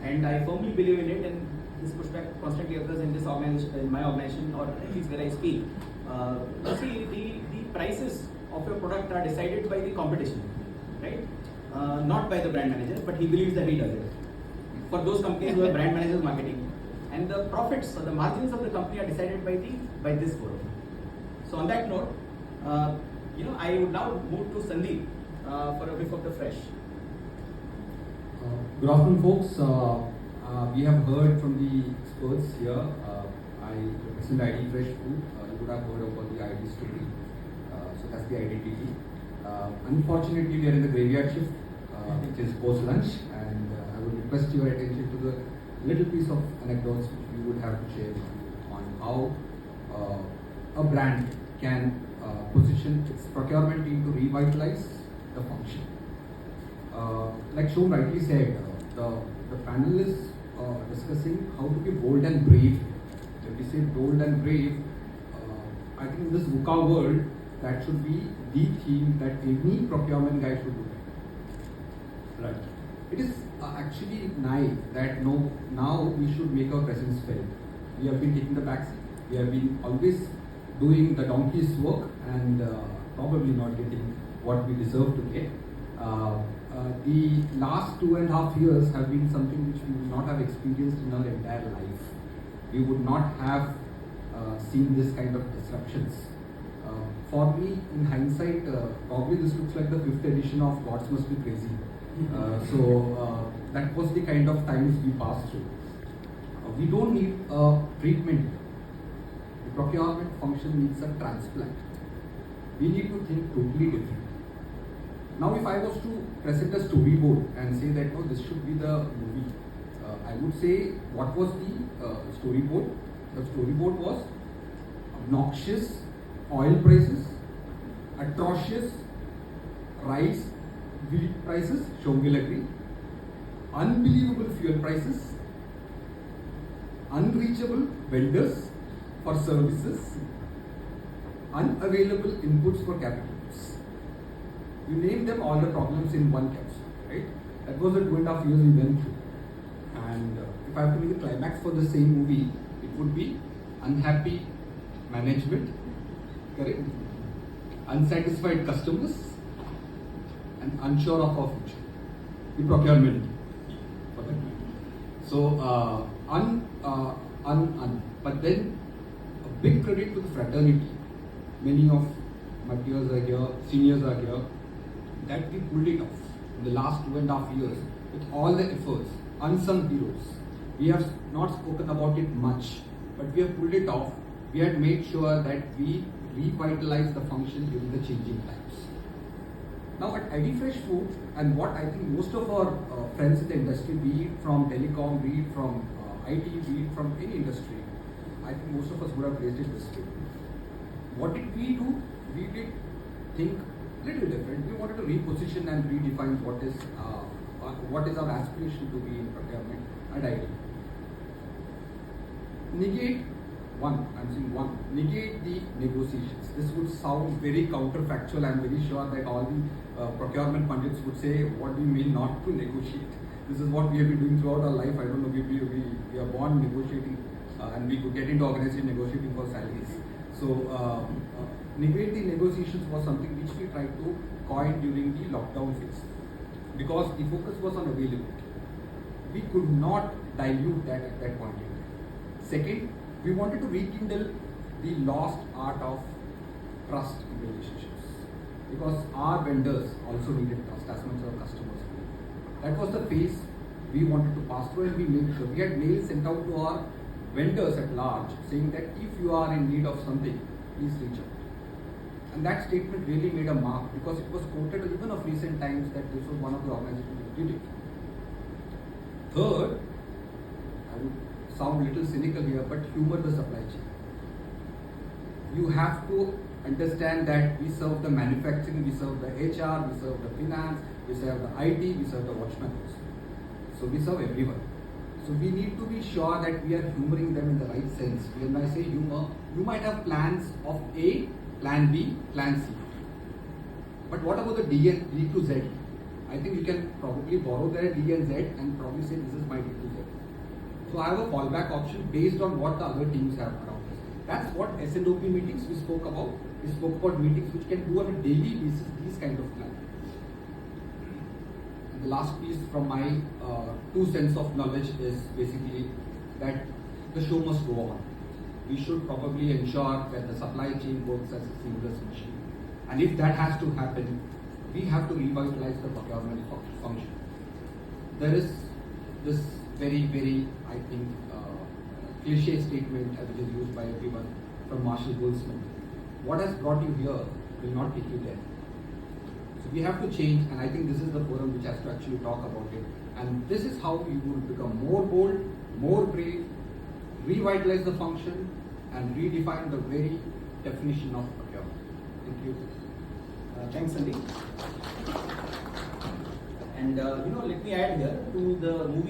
And I firmly believe in it, and this pushback constantly occurs in this organization, in my organization, or at least where I speak. You see, the prices of your product are decided by the competition, right? Not by the brand manager, but he believes that he does it. For those companies who have brand managers marketing, and the profits or the margins of the company are decided by this forum. So on that note, I would now move to Sandip for a whiff of the fresh. Good afternoon, folks. We have heard from the experts here. I represent ID Fresh Food. You would have heard about the ID story. So that's the identity. Unfortunately, we are in the graveyard shift, which is post lunch, and I would request your attention to the little piece of anecdotes which we would have to share with you on how a brand can position its procurement team to revitalize the function. Like Shom rightly said, the panel is discussing how to be bold and brave. When we say bold and brave, I think in this VUCA world, that should be the theme that any procurement guy should do. Right. It is actually naive that now we should make our presence felt. We have been taking the backseat. We have been always doing the donkey's work and probably not getting what we deserve to get. The last 2.5 years have been something which we would not have experienced in our entire life. We would not have seen this kind of disruptions. For me, in hindsight, probably this looks like the 5th edition of Gods Must Be Crazy. So that was the kind of times we passed through. We don't need a treatment. The procurement function needs a transplant. We need to think totally different. Now, if I was to present a storyboard and say that no, this should be the movie, I would say what was the storyboard? The storyboard was obnoxious oil prices, atrocious rice wheat prices, Shom will agree, unbelievable fuel prices, unreachable vendors for services, unavailable inputs for capital goods. You name them all the problems in one capsule, right? That was the 2.5 years we went through. And if I have to make a climax for the same movie, it would be unhappy management, correct? Unsatisfied customers, and unsure of our future. The procurement for that. So, but then a big credit to the fraternity. Many of my peers are here, seniors are here, that we pulled it off in the last 2.5 years with all the efforts, unsung heroes. We have not spoken about it much, but we have pulled it off. We had made sure that we revitalize the function during the changing times. Now at ID Fresh Food, and what I think most of our friends in the industry, be it from telecom, be it from IT, be it from any industry, I think most of us would have placed it this way. What did we do? We did think a little different. We wanted to reposition and redefine what is our aspiration to be in procurement and IT. Negate the negotiations. This would sound very counterfactual. I'm very sure that all the procurement pundits would say, what do you mean not to negotiate? This is what we have been doing throughout our life. I don't know, we are born negotiating and we could get into organization negotiating for salaries. So negate the negotiations was something which we tried to coin during the lockdown phase, because the focus was on availability. We could not dilute that at that point in time. Second, we wanted to rekindle the lost art of trust in relationships, because our vendors also needed trust as much as our customers did. That was the phase we wanted to pass through, and we made sure we had mails sent out to our vendors at large saying that if you are in need of something, please reach out. And that statement really made a mark, because it was quoted even of recent times that this was one of the organizations that did it. Third, I would sound a little cynical here, but humor the supply chain. You have to understand that we serve the manufacturing, we serve the HR, we serve the finance, we serve the IT, we serve the watchmen also. So we serve everyone. So we need to be sure that we are humoring them in the right sense. When I say humor, you might have plans of A, plan B, plan C. But what about the D to Z? I think you can probably borrow their D and Z and probably say this is my D to Z. So I have a fallback option based on what the other teams have around us. That's what S&OP meetings we spoke about. We spoke about meetings which can do on a daily basis these kind of plans. And the last piece from my 2 cents of knowledge is basically that the show must go on. We should probably ensure that the supply chain works as a seamless machine. And if that has to happen, we have to revitalize the procurement function. There is this very, very, I think, cliche statement which is used by everyone from Marshall Goldsmith. What has brought you here will not take you there. So we have to change, and I think this is the forum which has to actually talk about it. And this is how we will become more bold, more brave, revitalize the function, and redefine the very definition of procurement. Thank you. Thanks, Sandip. And let me add here to the movie.